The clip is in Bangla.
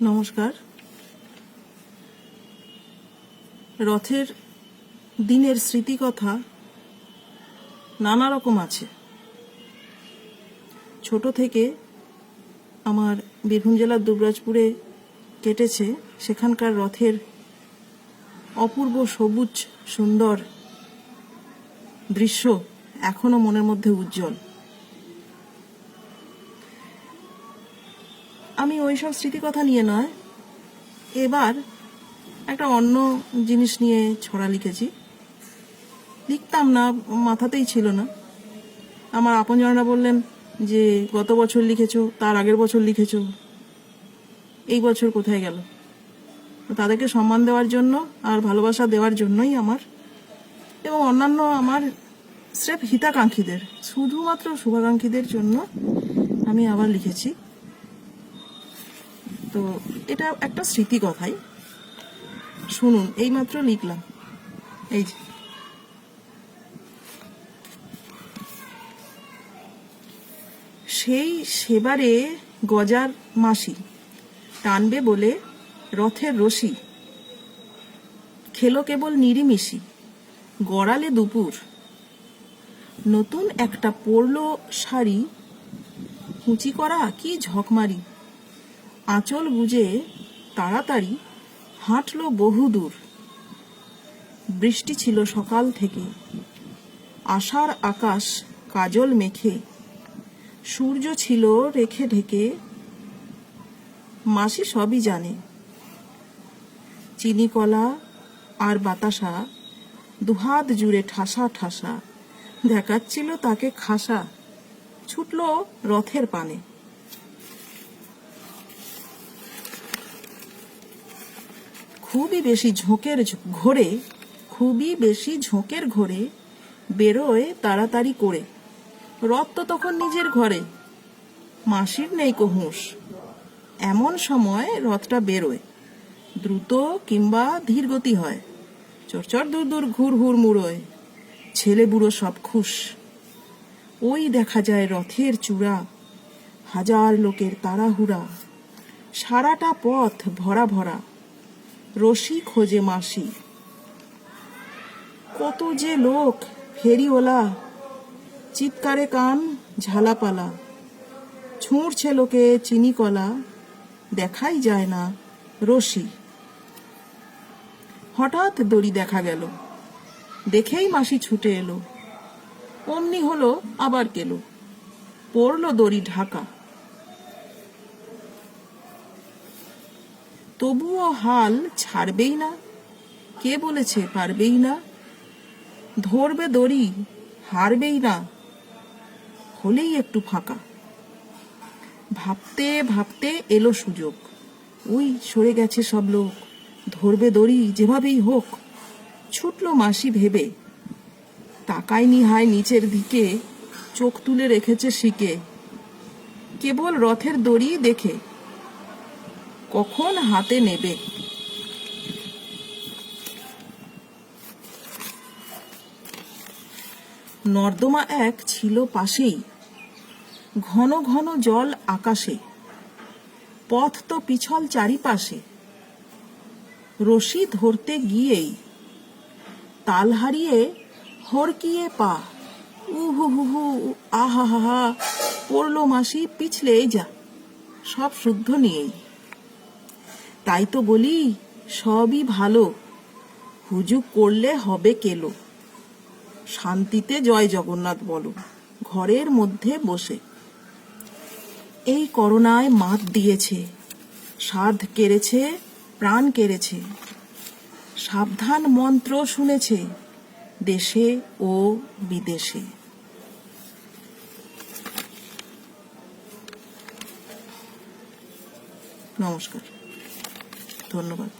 নমস্কার। রথের দিনের স্মৃতিকথা নানা রকম আছে। ছোট থেকে আমার বীরভূম জেলার দুবরাজপুরে কেটেছে। সেখানকার রথের অপূর্ব সবুজ সুন্দর দৃশ্য এখনো মনের মধ্যে উজ্জ্বল। আমি ওইসব স্মৃতিকথা নিয়ে নয়, এবার একটা অন্য জিনিস নিয়ে ছড়া লিখেছি। লিখতাম না, মাথাতেই ছিল না। আমার আপনজনরা বললেন যে গত বছর লিখেছো, তার আগের বছর লিখেছো, এই বছর কোথায় গেল। তাদেরকে সম্মান দেওয়ার জন্য আর ভালোবাসা দেওয়ার জন্যই আমার এবং অন্যান্য আমার স্রেফ হিতাকাঙ্ক্ষীদের, শুধুমাত্র শুভাকাঙ্ক্ষীদের জন্য আমি আবার লিখেছি। তো এটা একটা স্মৃতিকথাই, শুনুন। এইমাত্র লিখলাম। এই যে, সেই সেবারে গজার মাসি টানবে বলে রথের রশি, খেলো কেবল নিরিমিষি গড়ালে দুপুর। নতুন একটা পরলো শাড়ি, কুচি করা কি ঝকমারি, আঁচল গুজে তাড়াতাড়ি হাঁটলো বহুদূর। বৃষ্টি ছিল সকাল থেকে, আষাঢ় আকাশ কাজল মেখে, সূর্য ছিল রেখে ঢেকে। মাসি সবই জানে, চিনি কলা আর বাতাসা দুহাত জুড়ে ঠাসা ঠাসা দেখাচ্ছিল তাকে খাসা, ছুটল রথের পানে। খুবই বেশি ঝোঁকের ঘোরে বেরোয় তাড়াতাড়ি করে। রথ তো তখন নিজের ঘরে, মাসির নেই কো হুঁশ। এমন সময় রথটা বেরোয়, দ্রুত কিংবা ধীর গতি হয়, চড়চড় দূর দূর ঘুর হুর মুড়োয়। ছেলে বুড়ো সব খুশ। ওই দেখা যায় রথের চূড়া, হাজার লোকের তাড়াহুড়া, সারাটা পথ ভরা ভরা। রশি খোঁজে মাসি, কত যে লোক ফেরিওয়ালা, চিৎকারে কান ঝালাপালা। ছুঁড়ছে লোকে চিনি কলা, দেখাই যায় না রশি। হঠাৎ দড়ি দেখা গেল, দেখেই মাসি ছুটে এলো। অমনি হলো আবার কেলো, পড়লো দড়ি ঢাকা। তবুও হাল ছাড়বেই না, কে বলেছে পারবেই না। ধরবে দড়ি, হারবেই না, হলেই একটু ফাঁকা। ভাবতে ভাবতে এলো সুযোগ, ওই সরে গেছে সব লোক, ধরবে দড়ি যেভাবেই হোক। ছুটলো মাসি ভেবে, তাকায়নি হায় নিচের দিকে, চোখ তুলে রেখেছে শিকে। কেবল রথের দড়ি দেখে কখন হাতে নেবে। নর্দমা এক ছিল পাশেই, ঘন ঘন জল আকাশে, পথ তো পিছল চারিপাশে। রশি ধরতে গিয়েই তাল হারিয়ে হরকিয়ে পা, উহু হু হু আহা হা হা, পড়লো মাসি পিছলে যা, সব শুদ্ধ নিয়েই। তাই তো বলি সবই ভালো, হুজুগ করলে হবে কেলো। শান্তিতে জয় জগন্নাথ বলো, ঘরের মধ্যে বসে। এই করোনায় মাত দিয়েছে, সাধ কেড়েছে, প্রাণ কেড়েছে। সাবধান মন্ত্র শুনেছে দেশে ও বিদেশে। নমস্কার, ধন্যবাদ।